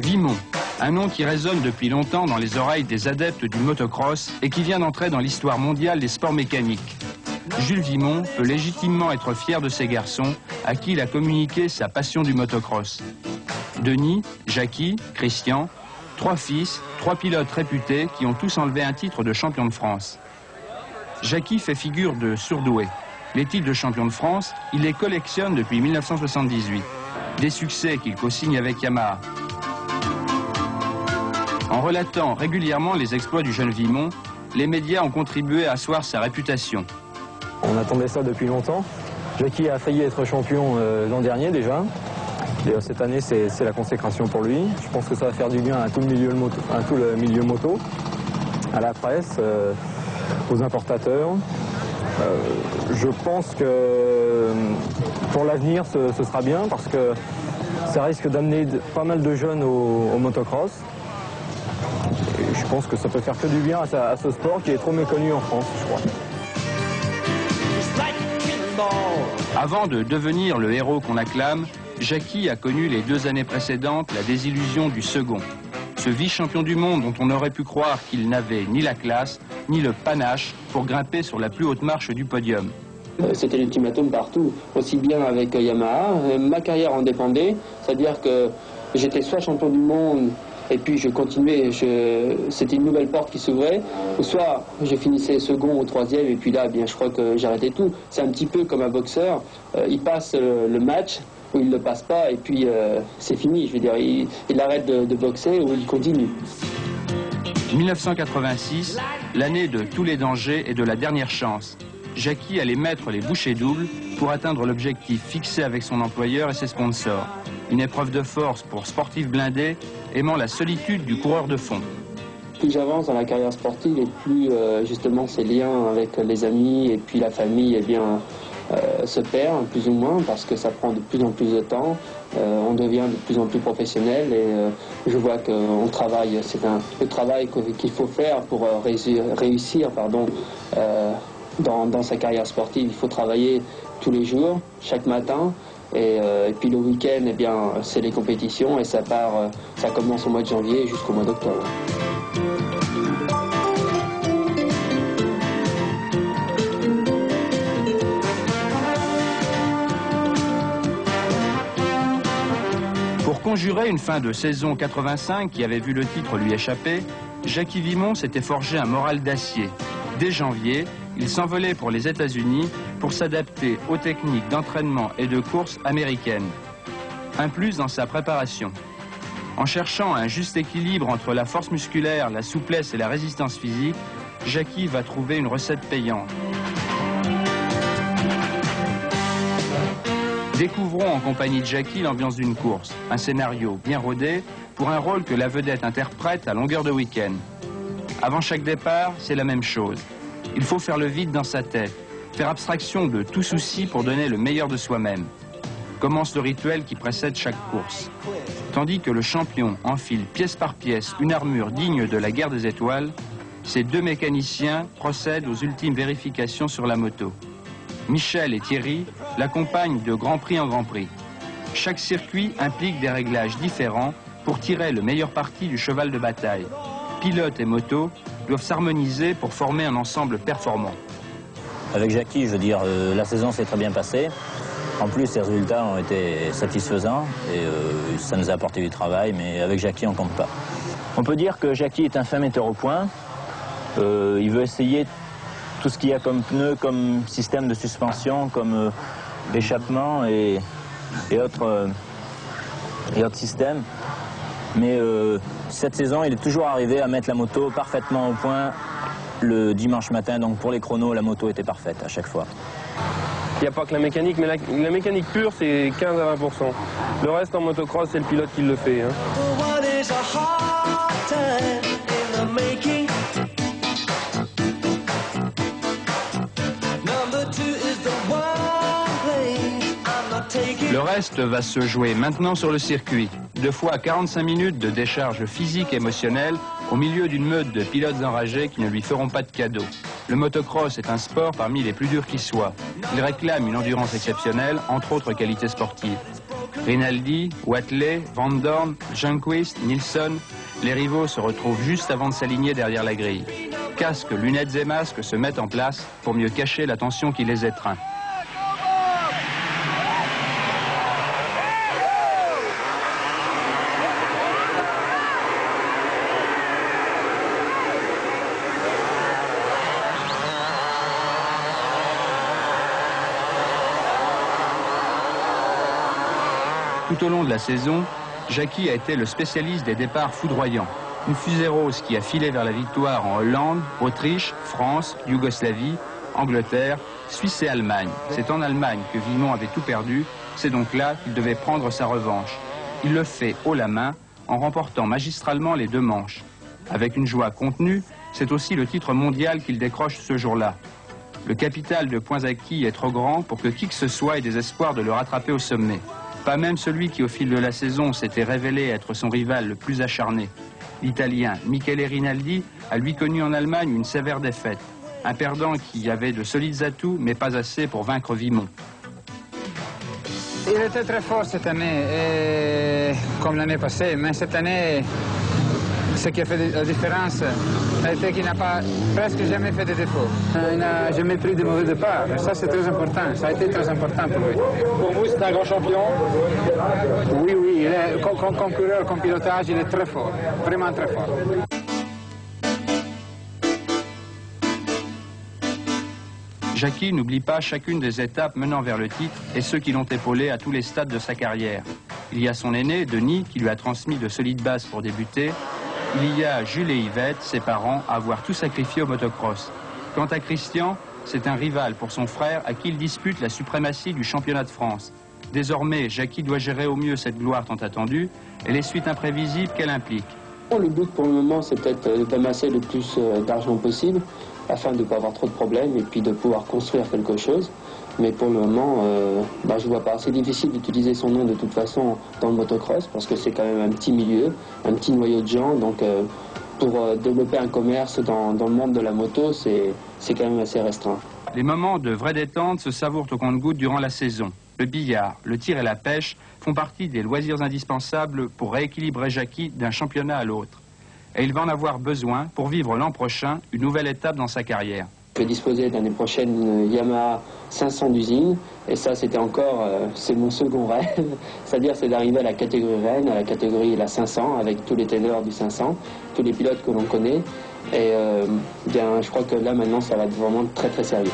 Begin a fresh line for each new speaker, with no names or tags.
Vimont, un nom qui résonne depuis longtemps dans les oreilles des adeptes du motocross et qui vient d'entrer dans l'histoire mondiale des sports mécaniques. Jules Vimont peut légitimement être fier de ces garçons à qui il a communiqué sa passion du motocross. Denis, Jackie, Christian, 3 fils, 3 pilotes réputés qui ont tous enlevé un titre de champion de France. Jackie fait figure de surdoué. Les titres de champion de France, il les collectionne depuis 1978. Des succès qu'il co-signe avec Yamaha. En relatant régulièrement les exploits du jeune Vimont, les médias ont contribué à asseoir sa réputation.
On attendait ça depuis longtemps. Jackie a failli être champion l'an dernier déjà. Et cette année, c'est la consécration pour lui. Je pense que ça va faire du bien à tout le milieu moto, à la presse, aux importateurs. Je pense que pour l'avenir, ce sera bien parce que ça risque d'amener pas mal de jeunes au motocross. Et je pense que ça peut faire que du bien à ce sport qui est trop méconnu en France, je crois.
Avant de devenir le héros qu'on acclame, Jackie a connu les 2 années précédentes la désillusion du second. Ce vice-champion du monde dont on aurait pu croire qu'il n'avait ni la classe, ni le panache pour grimper sur la plus haute marche du podium.
C'était l'ultimatum partout, aussi bien avec Yamaha. Ma carrière en dépendait, c'est-à-dire que j'étais soit champion du monde et puis je continuais, c'était une nouvelle porte qui s'ouvrait, ou soit je finissais second ou 3e et puis là, bien, je crois que j'arrêtais tout. C'est un petit peu comme un boxeur, il passe le match ou il ne le passe pas et puis c'est fini. Je veux dire, il arrête de boxer ou il continue.
1986, l'année de tous les dangers et de la dernière chance. Jackie allait mettre les bouchées doubles pour atteindre l'objectif fixé avec son employeur et ses sponsors. Une épreuve de force pour sportif blindé, aimant la solitude du coureur de fond.
Plus j'avance dans la carrière sportive et plus justement ces liens avec les amis et puis la famille se perdent plus ou moins parce que ça prend de plus en plus de temps. On devient de plus en plus professionnel et je vois qu'on travaille, c'est le travail qu'il faut faire pour réussir dans sa carrière sportive. Il faut travailler tous les jours, chaque matin. Et puis le week-end, eh bien, c'est les compétitions et ça commence au mois de janvier jusqu'au mois d'octobre.
Pour conjurer une fin de saison 85 qui avait vu le titre lui échapper, Jackie Vimont s'était forgé un moral d'acier. Dès janvier, il s'envolait pour les États-Unis pour s'adapter aux techniques d'entraînement et de course américaines. Un plus dans sa préparation. En cherchant un juste équilibre entre la force musculaire, la souplesse et la résistance physique, Jackie va trouver une recette payante. Découvrons en compagnie de Jackie l'ambiance d'une course, un scénario bien rodé pour un rôle que la vedette interprète à longueur de week-end. Avant chaque départ, c'est la même chose. Il faut faire le vide dans sa tête, faire abstraction de tout souci pour donner le meilleur de soi-même. Commence le rituel qui précède chaque course. Tandis que le champion enfile pièce par pièce une armure digne de la guerre des étoiles, ces 2 mécaniciens procèdent aux ultimes vérifications sur la moto. Michel et Thierry l'accompagnent de Grand Prix en Grand Prix. Chaque circuit implique des réglages différents pour tirer le meilleur parti du cheval de bataille. Pilote et moto doivent s'harmoniser pour former un ensemble performant.
Avec Jackie, je veux dire, la saison s'est très bien passée. En plus, les résultats ont été satisfaisants et ça nous a apporté du travail, mais avec Jackie, on ne compte pas. On peut dire que Jackie est un fin metteur au point. Il veut essayer tout ce qu'il y a comme pneus, comme système de suspension, comme échappement et autres systèmes. Mais cette saison, il est toujours arrivé à mettre la moto parfaitement au point le dimanche matin. Donc pour les chronos, la moto était parfaite à chaque fois.
Il n'y a pas que la mécanique, mais la mécanique pure, c'est 15 à 20%. Le reste en motocross, c'est le pilote qui le fait.
Le reste va se jouer maintenant sur le circuit. 2 fois 45 minutes de décharge physique et émotionnelle au milieu d'une meute de pilotes enragés qui ne lui feront pas de cadeaux. Le motocross est un sport parmi les plus durs qui soient. Il réclame une endurance exceptionnelle, entre autres qualités sportives. Rinaldi, Watley, Van Dorn, Ljungqvist, Nilsson, les rivaux se retrouvent juste avant de s'aligner derrière la grille. Casques, lunettes et masques se mettent en place pour mieux cacher la tension qui les étreint. Tout au long de la saison, Jackie a été le spécialiste des départs foudroyants. Une fusée rose qui a filé vers la victoire en Hollande, Autriche, France, Yougoslavie, Angleterre, Suisse et Allemagne. C'est en Allemagne que Vimont avait tout perdu, c'est donc là qu'il devait prendre sa revanche. Il le fait haut la main en remportant magistralement les 2 manches. Avec une joie contenue, c'est aussi le titre mondial qu'il décroche ce jour-là. Le capital de points acquis est trop grand pour que qui que ce soit ait des espoirs de le rattraper au sommet. Pas même celui qui, au fil de la saison, s'était révélé être son rival le plus acharné. L'Italien Michele Rinaldi a lui connu en Allemagne une sévère défaite. Un perdant qui avait de solides atouts, mais pas assez pour vaincre Vimont.
Il était très fort cette année, comme l'année passée, mais cette année, ce qui a fait la différence, c'est qu'il n'a pas presque jamais fait de défauts. Il n'a jamais pris de mauvais départ. Ça, c'est très important. Ça a été très important pour lui.
Pour vous, c'est un grand champion?
Oui, oui. Comme coureur, comme pilotage, il est très fort. Vraiment très fort.
Jackie n'oublie pas chacune des étapes menant vers le titre et ceux qui l'ont épaulé à tous les stades de sa carrière. Il y a son aîné, Denis, qui lui a transmis de solides bases pour débuter. Il y a Jules et Yvette, ses parents, à avoir tout sacrifié au motocross. Quant à Christian, c'est un rival pour son frère à qui il dispute la suprématie du championnat de France. Désormais, Jackie doit gérer au mieux cette gloire tant attendue et les suites imprévisibles qu'elle implique.
Le but pour le moment, c'est peut-être d'amasser le plus d'argent possible afin de ne pas avoir trop de problèmes et puis de pouvoir construire quelque chose. Mais pour le moment, je ne vois pas. C'est difficile d'utiliser son nom de toute façon dans le motocross parce que c'est quand même un petit milieu, un petit noyau de gens. Donc pour développer un commerce dans le monde de la moto, c'est quand même assez restreint.
Les moments de vraie détente se savourent au compte-gouttes durant la saison. Le billard, le tir et la pêche font partie des loisirs indispensables pour rééquilibrer Jackie d'un championnat à l'autre. Et il va en avoir besoin pour vivre l'an prochain une nouvelle étape dans sa carrière.
Je vais disposer l'année prochaine d'une Yamaha 500 d'usine et ça c'était encore, c'est mon second rêve, c'est-à-dire c'est d'arriver à la catégorie reine, à la catégorie la 500 avec tous les ténors du 500, tous les pilotes que l'on connaît et je crois que là maintenant ça va être vraiment très très sérieux.